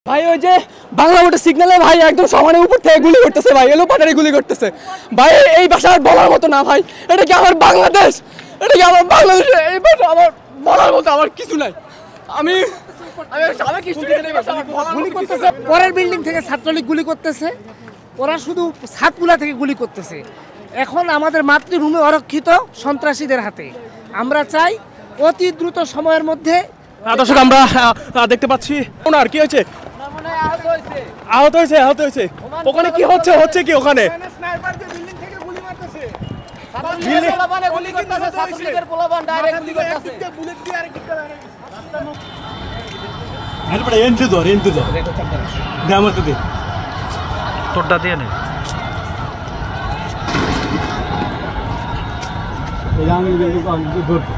ভাই ওই যে বাংলা মোটর সিগন্যালে ভাই একদম সমানের উপর থেকে গুলি করতেছে ভাই, এলো পাটারি গুলি করতেছে ভাই। এই ভাষা আর বলার মতো না ভাই, এটা কি আমার বাংলাদেশ? এটা কি আমার বাংলাদেশ? এই ভাষা আমার বলার মতো আমার কিছু নাই। আমি গুলি করতেছে, পরের বিল্ডিং থেকে ছাত্রলীগ গুলি করতেছে, ওরা শুধু ছাদগুলা থেকে গুলি করতেছে। এখন আমাদের মাতৃভূমি অরক্ষিত সন্ত্রাসীদের হাতে। আমরা চাই অতি দ্রুত সময়ের মধ্যে। দর্শক আমরা দেখতে পাচ্ছি ওনার কি হয়েছে, আহত হয়েছে। ওখানে কি হচ্ছে কি ওখানে? তোরটা দিয়ে নে। ধরতো